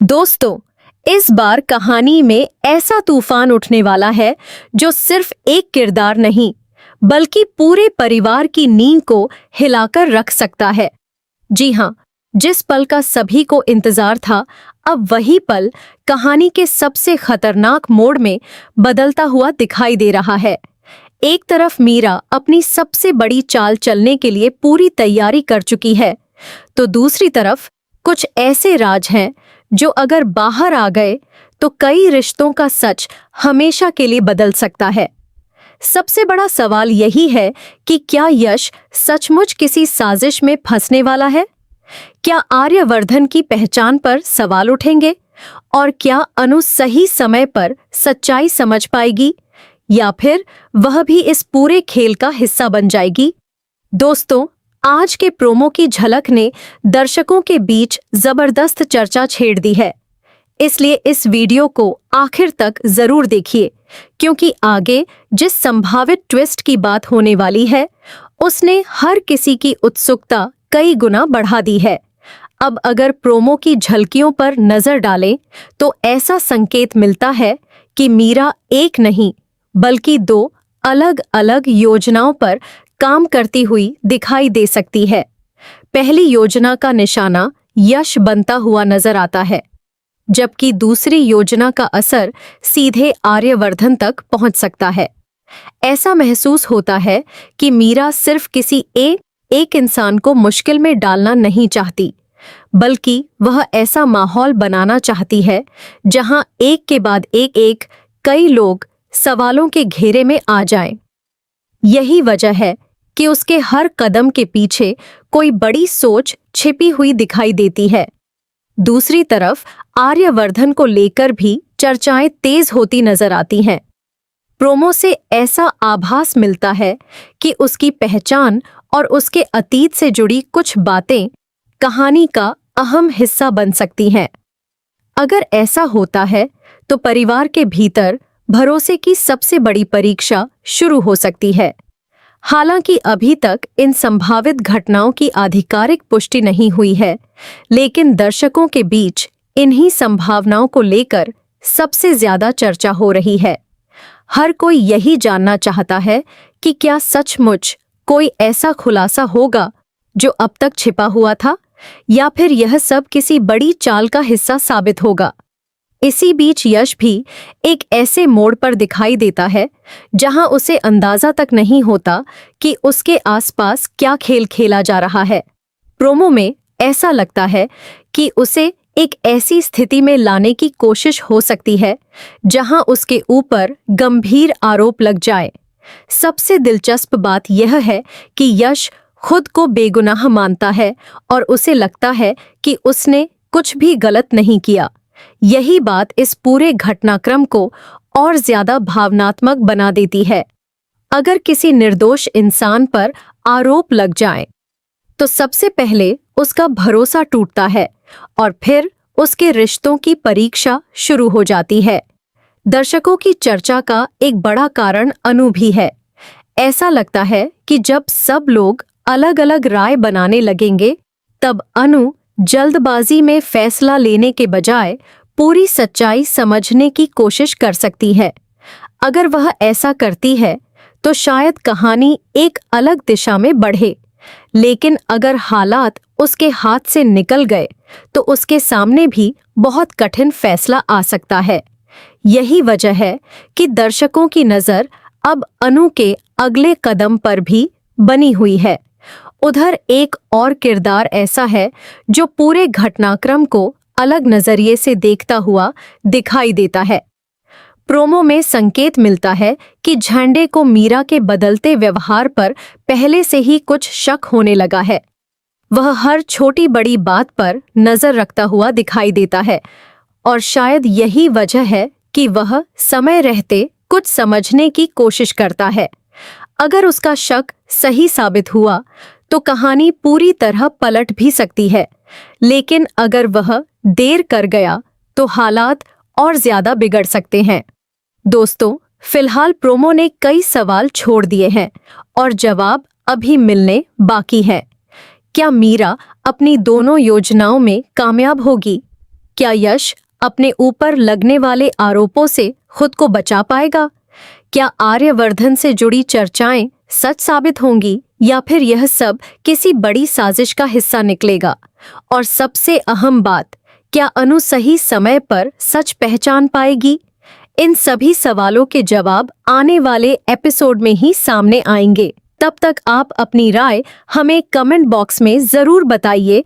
दोस्तों, इस बार कहानी में ऐसा तूफान उठने वाला है जो सिर्फ एक किरदार नहीं बल्कि पूरे परिवार की नींव को हिलाकर रख सकता है। जी हाँ, जिस पल का सभी को इंतजार था, अब वही पल कहानी के सबसे खतरनाक मोड़ में बदलता हुआ दिखाई दे रहा है। एक तरफ मीरा अपनी सबसे बड़ी चाल चलने के लिए पूरी तैयारी कर चुकी है, तो दूसरी तरफ कुछ ऐसे राज हैं जो अगर बाहर आ गए तो कई रिश्तों का सच हमेशा के लिए बदल सकता है। सबसे बड़ा सवाल यही है कि क्या यश सचमुच किसी साजिश में फंसने वाला है? क्या आर्यवर्धन की पहचान पर सवाल उठेंगे? और क्या अनु सही समय पर सच्चाई समझ पाएगी, या फिर वह भी इस पूरे खेल का हिस्सा बन जाएगी? दोस्तों, आज के प्रोमो की झलक ने दर्शकों के बीच जबरदस्त चर्चा छेड़ दी है, इसलिए इस वीडियो को आखिर तक जरूर देखिए, क्योंकि आगे जिस संभावित ट्विस्ट की बात होने वाली है उसने हर किसी की उत्सुकता कई गुना बढ़ा दी है। अब अगर प्रोमो की झलकियों पर नजर डालें तो ऐसा संकेत मिलता है कि मीरा एक नहीं बल्कि दो अलग अलग योजनाओं पर काम करती हुई दिखाई दे सकती है। पहली योजना का निशाना यश बनता हुआ नजर आता है, जबकि दूसरी योजना का असर सीधे आर्यवर्धन तक पहुंच सकता है। ऐसा महसूस होता है कि मीरा सिर्फ किसी एक इंसान को मुश्किल में डालना नहीं चाहती, बल्कि वह ऐसा माहौल बनाना चाहती है जहां एक के बाद एक कई लोग सवालों के घेरे में आ जाएं। यही वजह है कि उसके हर कदम के पीछे कोई बड़ी सोच छिपी हुई दिखाई देती है। दूसरी तरफ आर्यवर्धन को लेकर भी चर्चाएं तेज होती नजर आती हैं। प्रोमो से ऐसा आभास मिलता है कि उसकी पहचान और उसके अतीत से जुड़ी कुछ बातें कहानी का अहम हिस्सा बन सकती हैं। अगर ऐसा होता है तो परिवार के भीतर भरोसे की सबसे बड़ी परीक्षा शुरू हो सकती है। हालांकि अभी तक इन संभावित घटनाओं की आधिकारिक पुष्टि नहीं हुई है, लेकिन दर्शकों के बीच इन्हीं संभावनाओं को लेकर सबसे ज्यादा चर्चा हो रही है। हर कोई यही जानना चाहता है कि क्या सचमुच कोई ऐसा खुलासा होगा जो अब तक छिपा हुआ था, या फिर यह सब किसी बड़ी चाल का हिस्सा साबित होगा। इसी बीच यश भी एक ऐसे मोड़ पर दिखाई देता है जहां उसे अंदाजा तक नहीं होता कि उसके आसपास क्या खेल खेला जा रहा है। प्रोमो में ऐसा लगता है कि उसे एक ऐसी स्थिति में लाने की कोशिश हो सकती है जहां उसके ऊपर गंभीर आरोप लग जाए। सबसे दिलचस्प बात यह है कि यश खुद को बेगुनाह मानता है और उसे लगता है कि उसने कुछ भी गलत नहीं किया। यही बात इस पूरे घटनाक्रम को और ज्यादा भावनात्मक बना देती है। अगर किसी निर्दोष इंसान पर आरोप लग जाए तो सबसे पहले उसका भरोसा टूटता है और फिर उसके रिश्तों की परीक्षा शुरू हो जाती है। दर्शकों की चर्चा का एक बड़ा कारण अनु भी है। ऐसा लगता है कि जब सब लोग अलग अलग राय बनाने लगेंगे, तब अनु जल्दबाजी में फैसला लेने के बजाय पूरी सच्चाई समझने की कोशिश कर सकती है। अगर वह ऐसा करती है तो शायद कहानी एक अलग दिशा में बढ़े, लेकिन अगर हालात उसके हाथ से निकल गए तो उसके सामने भी बहुत कठिन फैसला आ सकता है। यही वजह है कि दर्शकों की नज़र अब अनु के अगले कदम पर भी बनी हुई है। उधर एक और किरदार ऐसा है जो पूरे घटनाक्रम को अलग नजरिए से देखता हुआ दिखाई देता है। प्रोमो में संकेत मिलता है कि झंडे को मीरा के बदलते व्यवहार पर पहले से ही कुछ शक होने लगा है। वह हर छोटी बड़ी बात पर नजर रखता हुआ दिखाई देता है, और शायद यही वजह है कि वह समय रहते कुछ समझने की कोशिश करता है। अगर उसका शक सही साबित हुआ तो कहानी पूरी तरह पलट भी सकती है, लेकिन अगर वह देर कर गया तो हालात और ज्यादा बिगड़ सकते हैं। दोस्तों, फिलहाल प्रोमो ने कई सवाल छोड़ दिए हैं और जवाब अभी मिलने बाकी है। क्या मीरा अपनी दोनों योजनाओं में कामयाब होगी? क्या यश अपने ऊपर लगने वाले आरोपों से खुद को बचा पाएगा? क्या आर्यवर्धन से जुड़ी चर्चाएं सच साबित होंगी या फिर यह सब किसी बड़ी साजिश का हिस्सा निकलेगा? और सबसे अहम बात, क्या अनु सही समय पर सच पहचान पाएगी? इन सभी सवालों के जवाब आने वाले एपिसोड में ही सामने आएंगे। तब तक आप अपनी राय हमें कमेंट बॉक्स में जरूर बताइए।